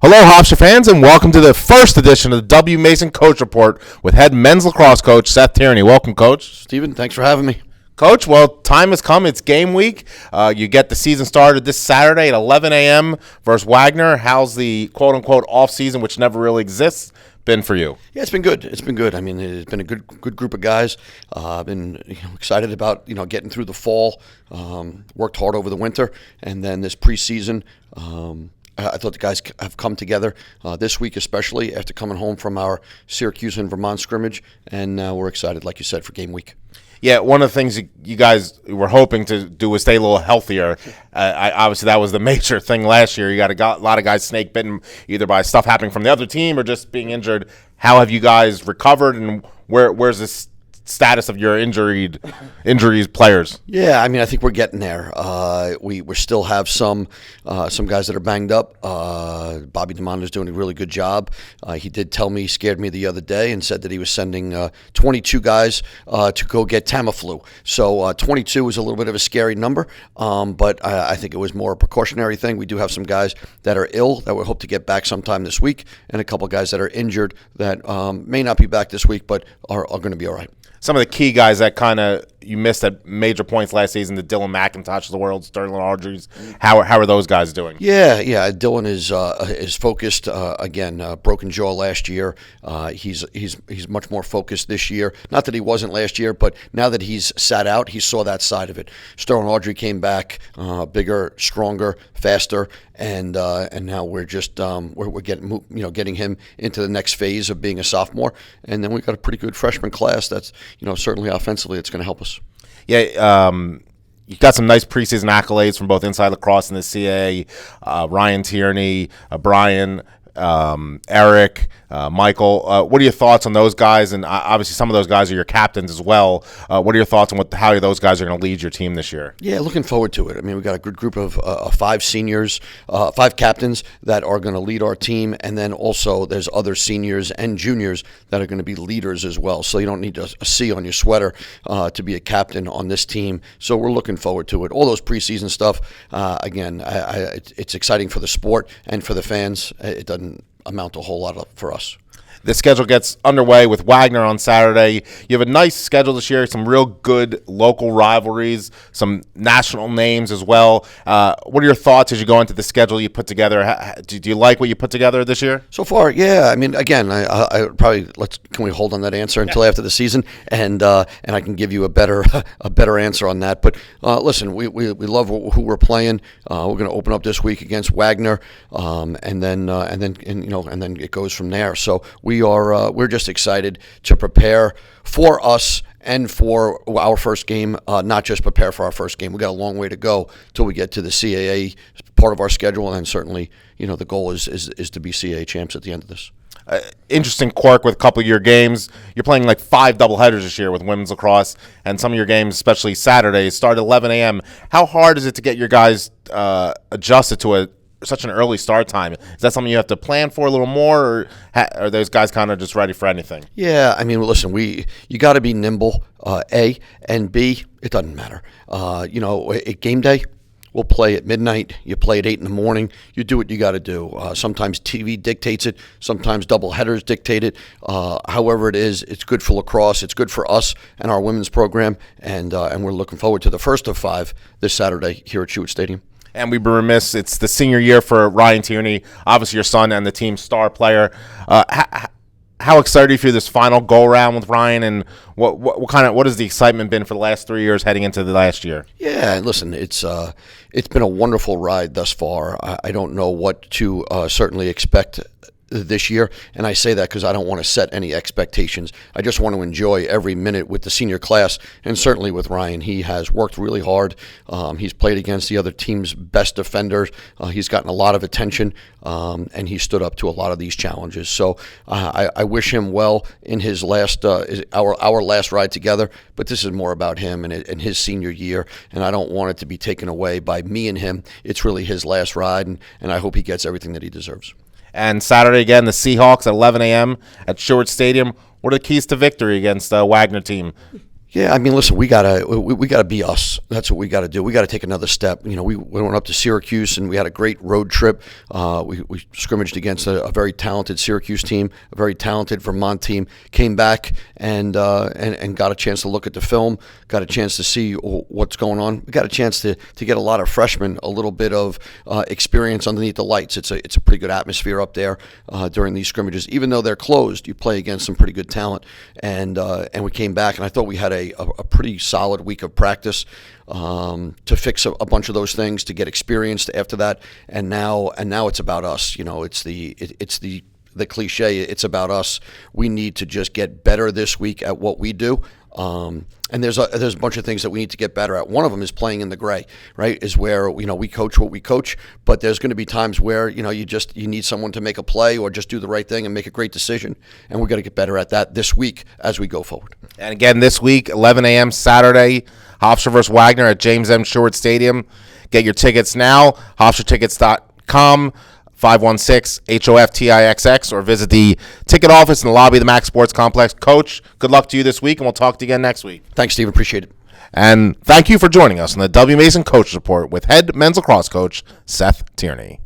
Hello, Hofstra fans, and welcome to the first edition of the W. Mason Coach Report with head men's lacrosse coach Seth Tierney. Welcome, Coach. Steven, thanks for having me. Coach, well, time has come. It's game week. You get the season started this Saturday at 11 a.m. versus Wagner. How's the quote-unquote off-season, which never really exists, been for you? Yeah, it's been good. It's been good. I mean, it's been a good group of guys. I've been excited about getting through the fall. Worked hard over the winter, and then this preseason. I thought the guys have come together this week, especially after coming home from our Syracuse and Vermont scrimmage, and we're excited, like you said, for game week. Yeah, one of the things you guys were hoping to do was stay a little healthier. Obviously, that was the major thing last year. You got a lot of guys snake bitten either by stuff happening from the other team or just being injured. How have you guys recovered, and where's this status of your injuries players? Yeah, I mean, I think we're getting there. We still have some guys that are banged up. Bobby DeMondo's doing a really good job. He did tell me, scared me the other day, and said that he was sending 22 guys to go get Tamiflu. So 22 is a little bit of a scary number, but I think it was more a precautionary thing. We do have some guys that are ill that we hope to get back sometime this week, and a couple guys that are injured that may not be back this week, but are going to be all right. Some of the key guys that kind of you missed at major points last season, the Dylan McIntosh of the world, Sterling Audrey's. How are those guys doing? Yeah. Dylan is focused. Again, broken jaw last year. He's much more focused this year. Not that he wasn't last year, but now that he's sat out, he saw that side of it. Sterling Audrey came back, bigger, stronger, faster, and now we're just we're getting him into the next phase of being a sophomore, and then we've got a pretty good freshman class. That's certainly offensively, it's going to help us. Yeah, you got some nice preseason accolades from both Inside Lacrosse and the CAA. Ryan Tierney, Brian, Eric, Michael. What are your thoughts on those guys? And obviously, some of those guys are your captains as well. What are your thoughts on how those guys are going to lead your team this year? Yeah, looking forward to it. I mean, we've got a good group of 5 seniors, 5 captains that are going to lead our team, and then also there's other seniors and juniors that are going to be leaders as well. So you don't need a C on your sweater to be a captain on this team. So we're looking forward to it. All those preseason stuff, again, it's exciting for the sport and for the fans. It doesn't amount to a whole lot for us. The schedule gets underway with Wagner on Saturday. You have a nice schedule this year, some real good local rivalries, some national names as well. What are your thoughts as you go into the schedule you put together? Do you like what you put together this year? So far, yeah. I mean, again, I probably can we hold on that answer until after the season, and I can give you a better answer on that. But listen, we love who we're playing. We're going to open up this week against Wagner, and then it goes from there. So we're just excited to prepare for us and for our first game, not just prepare for our first game. We got a long way to go till we get to the CAA part of our schedule, and certainly, the goal is to be CAA champs at the end of this. Interesting quirk with a couple of your games. You're playing like 5 doubleheaders this year with women's lacrosse, and some of your games, especially Saturdays, start at 11 a.m. How hard is it to get your guys adjusted to such an early start time? Is that something you have to plan for a little more, or are those guys kind of just ready for anything? Yeah, I mean, listen, you got to be nimble, A, and B, it doesn't matter. At game day, we'll play at midnight. You play at 8 in the morning. You do what you got to do. Sometimes TV dictates it. Sometimes double headers dictate it. However it is, it's good for lacrosse. It's good for us and our women's program, and we're looking forward to the first of 5 this Saturday here at Stewart Stadium. And we'd be remiss, it's the senior year for Ryan Tierney, obviously your son and the team's star player. How excited are you for this final go-around with Ryan, and what has the excitement been for the last 3 years heading into the last year? Yeah, listen, it's been a wonderful ride thus far. I don't know what to certainly expect this year, and I say that because I don't want to set any expectations. I just want to enjoy every minute with the senior class, and certainly with Ryan. He has worked really hard. He's played against the other team's best defenders. He's gotten a lot of attention, and he stood up to a lot of these challenges. So I wish him well in his last our last ride together, but this is more about him and his senior year, and I don't want it to be taken away by me and him. It's really his last ride, and I hope he gets everything that he deserves. And Saturday again, the Seahawks at 11 a.m. at Stewart Stadium. What are the keys to victory against the Wagner team? Yeah, I mean, listen, we gotta be us. That's what we got to do. We got to take another step. We went up to Syracuse and we had a great road trip. We scrimmaged against a very talented Syracuse team, a very talented Vermont team. Came back and got a chance to look at the film, got a chance to see what's going on. We got a chance to get a lot of freshmen a little bit of experience underneath the lights. It's a pretty good atmosphere up there during these scrimmages. Even though they're closed, you play against some pretty good talent. And we came back and I thought we had a pretty solid week of practice to fix a bunch of those things, to get experienced after that, and now it's about us. It's the cliche. It's about us. We need to just get better this week at what we do. And there's a bunch of things that we need to get better at. One of them is playing in the gray, right? Is where we coach what we coach, but there's going to be times where you need someone to make a play or just do the right thing and make a great decision, and we're going to get better at that this week as we go forward. And again, this week, 11 a.m. Saturday, Hofstra versus Wagner at James M. Stewart Stadium. Get your tickets now, HofstraTickets.com. 516-HOFTIXX, or visit the ticket office in the lobby of the MLAX Sports Complex. Coach, good luck to you this week, and we'll talk to you again next week. Thanks, Stephen. Appreciate it. And thank you for joining us on the W. Mason Coach Report with head men's lacrosse coach Seth Tierney.